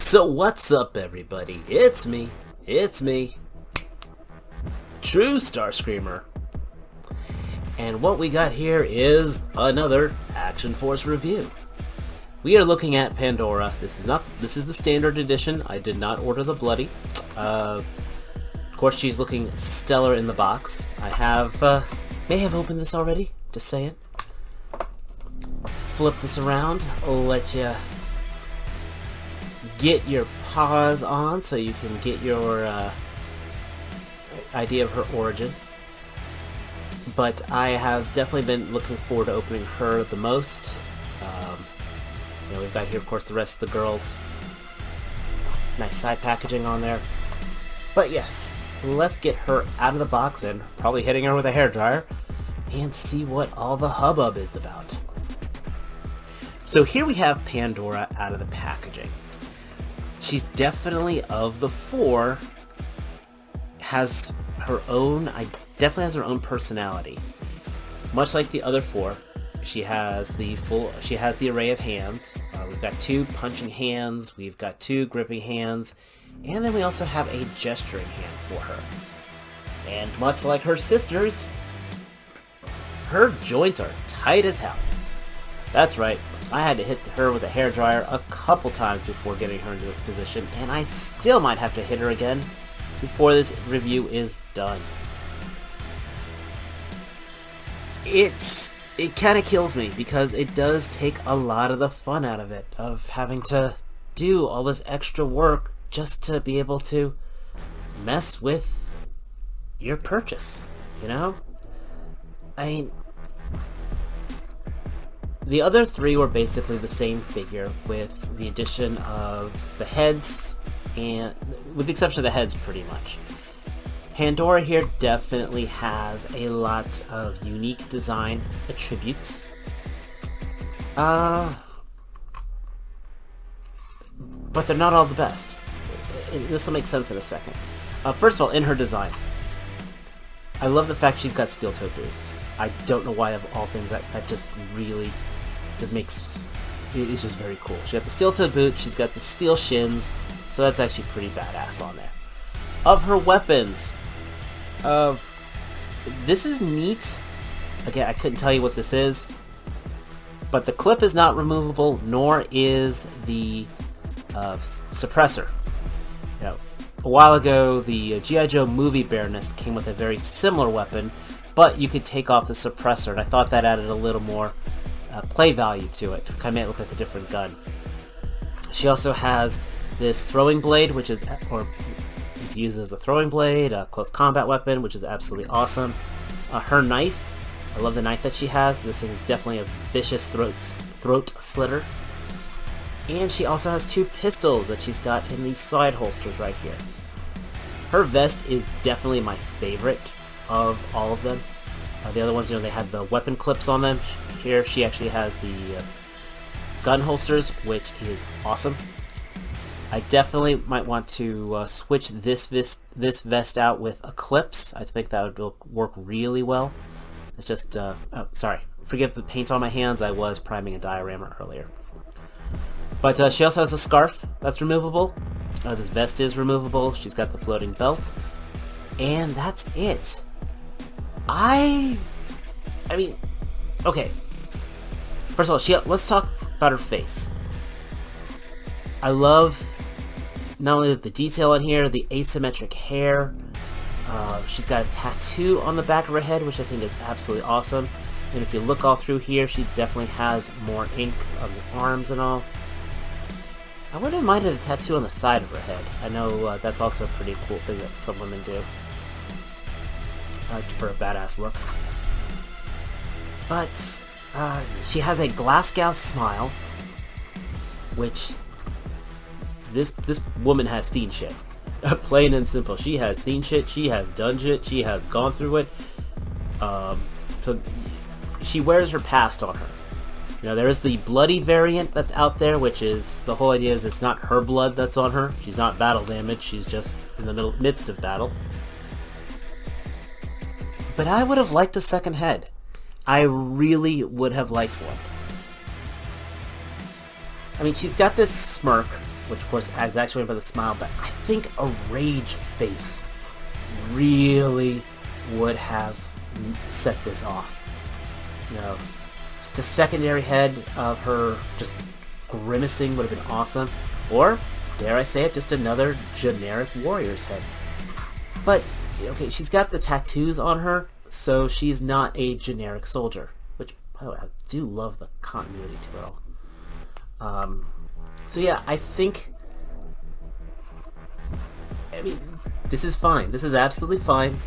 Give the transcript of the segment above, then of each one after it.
So what's up, everybody? It's me, True Starscreamer. And what we got here is another Action Force review. We are looking at Pandora. This is the standard edition. I did not order the bloody. Of course, she's looking stellar in the box. I may have opened this already, just saying. Flip this around, I'll let you get your paws on so you can get your idea of her origin. But I have definitely been looking forward to opening her the most. We've got here, of course, the rest of the girls. Nice side packaging on there. But yes, let's get her out of the box and probably hitting her with a hairdryer and see what all the hubbub is about. So here we have Pandora out of the packaging. She's definitely, of the four, has her own, definitely has her own personality. Much like the other four, she has the array of hands. We've got two punching hands, we've got two gripping hands, and then we also have a gesturing hand for her. And much like her sisters, her joints are tight as hell. That's right, I had to hit her with a hairdryer a couple times before getting her into this position, and I still might have to hit her again before this review is done. It kind of kills me because it does take a lot of the fun out of it, of having to do all this extra work just to be able to mess with your purchase, you know? I mean, the other three were basically the same figure with the addition of the heads, and with the exception of the heads pretty much. Pandora here definitely has a lot of unique design attributes. But they're not all the best. This will make sense in a second. First of all, in her design, I love the fact she's got steel-toe boots. I don't know why, of all things, that just really just makes... It's just very cool. She's got the steel-toe boot, she's got the steel shins, so that's actually pretty badass on there. Of her weapons, this is neat. Again, I couldn't tell you what this is, but the clip is not removable, nor is the suppressor. You know, a while ago, the G.I. Joe movie Bareness came with a very similar weapon, but you could take off the suppressor, and I thought that added a little more play value to it. Kind of made it look like a different gun. She also has this throwing blade, which is, or you can use it as a throwing blade, a close combat weapon, which is absolutely awesome. Her knife, I love the knife that she has. This thing is definitely a vicious throat slitter. And she also has two pistols that she's got in these side holsters right here. Her vest is definitely my favorite of all of them. The other ones, they had the weapon clips on them. Here she actually has the gun holsters, which is awesome. I definitely might want to switch this vest out with a clips. I think that would work really well. It's just, sorry, forgive the paint on my hands. I was priming a diorama earlier. But she also has a scarf that's removable. This vest is removable. She's got the floating belt. And that's it. I mean, okay. First of all, let's talk about her face. I love not only the detail on here, the asymmetric hair. She's got a tattoo on the back of her head, which I think is absolutely awesome. And if you look all through here, she definitely has more ink on the arms and all. I wouldn't have minded a tattoo on the side of her head. I know that's also a pretty cool thing that some women do for a badass look. But she has a Glasgow smile, which this woman has seen shit. Plain and simple. She has seen shit, she has done shit, she has gone through it. So she wears her past on her. There is the bloody variant that's out there, which is, the whole idea is it's not her blood that's on her. She's not battle damaged, she's just in the midst of battle. But I would have liked a second head. I really would have liked one. I mean, she's got this smirk, which of course is actuated by the smile, but I think a rage face really would have set this off. You know, just a secondary head of her just grimacing would have been awesome. Or, dare I say it, just another generic warrior's head. But, okay, she's got the tattoos on her, so she's not a generic soldier. Which, by the way, I do love the continuity to it all. So yeah, I think... I mean, this is fine. This is absolutely fine.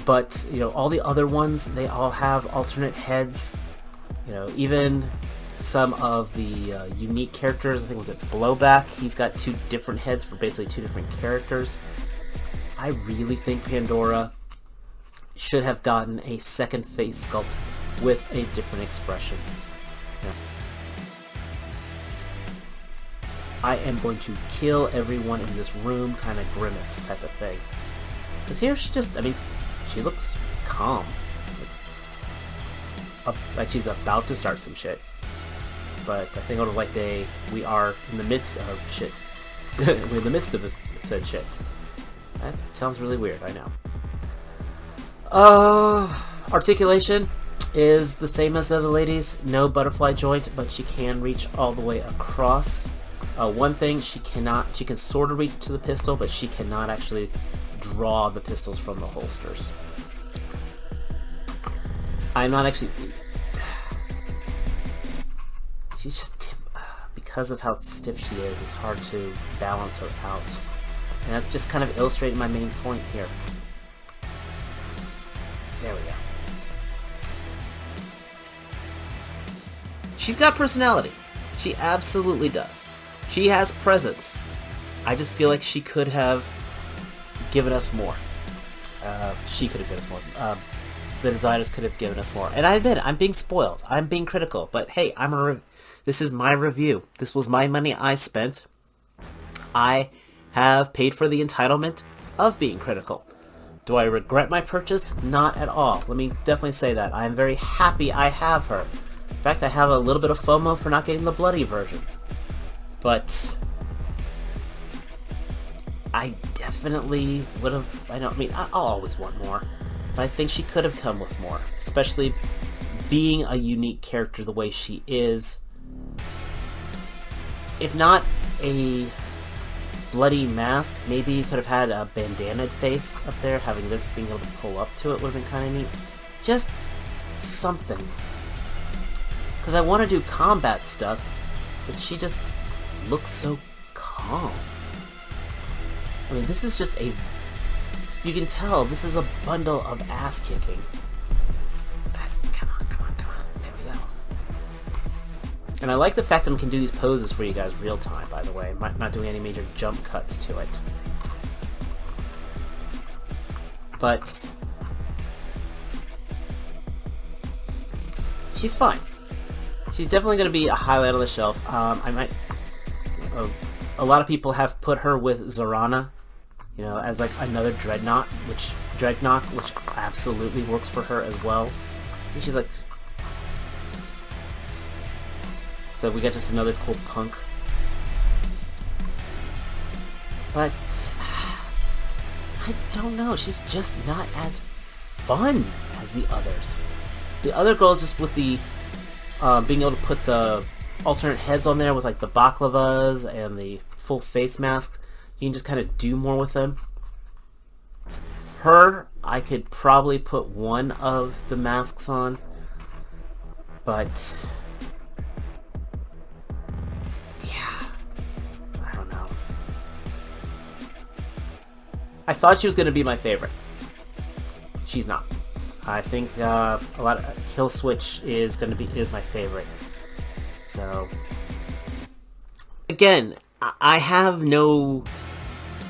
But, you know, all the other ones, they all have alternate heads. You know, even some of the unique characters, I think was it Blowback, he's got 2 different heads for basically 2 different characters. I really think Pandora should have gotten a second face sculpt with a different expression. Yeah. I am going to kill everyone in this room kind of grimace type of thing. Because here she just, I mean, she looks calm. Like she's about to start some shit. But I think I would have liked we are in the midst of shit. We're in the midst of said shit. That sounds really weird, I know. Articulation is the same as the other ladies. No butterfly joint, but she can reach all the way across. One thing, she can sort of reach to the pistol, but she cannot actually draw the pistols from the holsters. I'm not actually... She's just... Because of how stiff she is, it's hard to balance her out. And that's just kind of illustrating my main point here. There we go. She's got personality. She absolutely does. She has presence. I just feel like she could have given us more. She could have given us more. The designers could have given us more. And I admit, I'm being spoiled. I'm being critical. But hey, this is my review. This was my money I spent. I have paid for the entitlement of being critical. Do I regret my purchase? Not at all. Let me definitely say that. I am very happy I have her. In fact, I have a little bit of FOMO for not getting the bloody version. But I definitely would have... I'll always want more. But I think she could have come with more. Especially being a unique character the way she is. If not a bloody mask, maybe you could have had a bandana face up there. Having this being able to pull up to it would have been kind of neat. Just something. Because I want to do combat stuff, but she just looks so calm. I mean, this is just a... You can tell this is a bundle of ass kicking. Come on. There we go. And I like the fact that we can do these poses for you guys real time, by the way. I'm not doing any major jump cuts to it. But she's fine. She's definitely going to be a highlight on the shelf. A lot of people have put her with Zorana, you know, as like another Dreadnought, which absolutely works for her as well. And she's like... So we got just another cool punk. But I don't know, she's just not as fun as the others. The other girls just with the being able to put the alternate heads on there with like the baklavas and the full face masks, you can just kind of do more with them. Her, I could probably put one of the masks on, but yeah, I don't know. I thought she was going to be my favorite. She's not. I think a lot of Kill Switch is my favorite. So again, I have no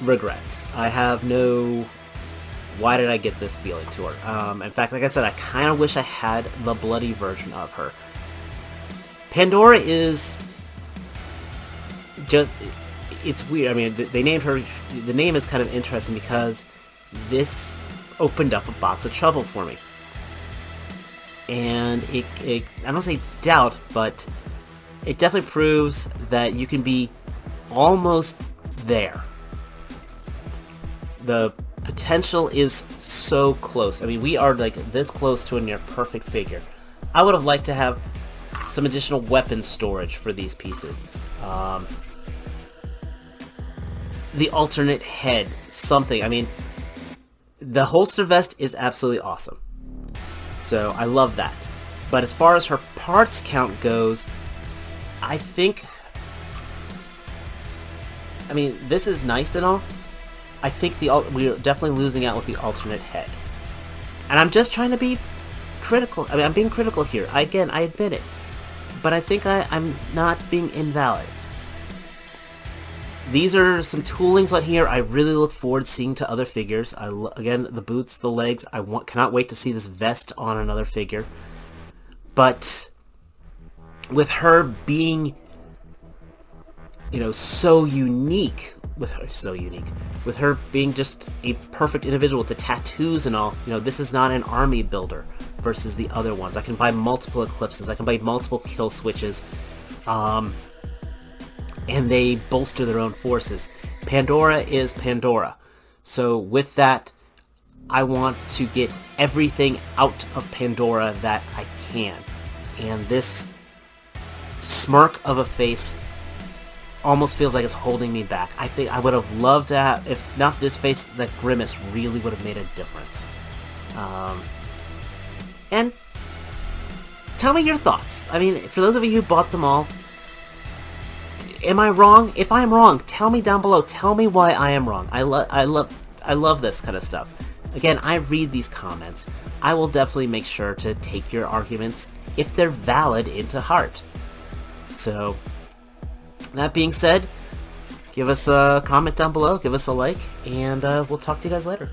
regrets. I have no why did I get this feeling to her. In fact, like I said, I kind of wish I had the bloody version of her. Pandora is just, it's weird. I mean, they named her, the name is kind of interesting because this opened up a box of trouble for me. And I don't say doubt, but it definitely proves that you can be almost there. The potential is so close. I mean, we are like this close to a near perfect figure. I would have liked to have some additional weapon storage for these pieces. The alternate head, something. I mean, the holster vest is absolutely awesome. So I love that. But as far as her parts count goes, I think... I mean, this is nice and all. I think we're definitely losing out with the alternate head. And I'm just trying to be critical. I mean, I'm being critical here. Again, I admit it. But I think I'm not being invalid. These are some toolings on here I really look forward to seeing to other figures. Again, the boots, the legs. I cannot wait to see this vest on another figure. But with her being, you know, so unique, with her being just a perfect individual with the tattoos and all, you know, this is not an army builder versus the other ones. I can buy multiple eclipses. I can buy multiple kill switches. And they bolster their own forces. Pandora is Pandora. So with that, I want to get everything out of Pandora that I can. And this smirk of a face almost feels like it's holding me back. I think I would have loved to have, if not this face, that grimace really would have made a difference. And tell me your thoughts. I mean, for those of you who bought them all, am I wrong? If I'm wrong, tell me down below. Tell me why I am wrong. I love this kind of stuff. Again, I read these comments. I will definitely make sure to take your arguments, if they're valid, into heart. So, that being said, give us a comment down below, give us a like, and we'll talk to you guys later.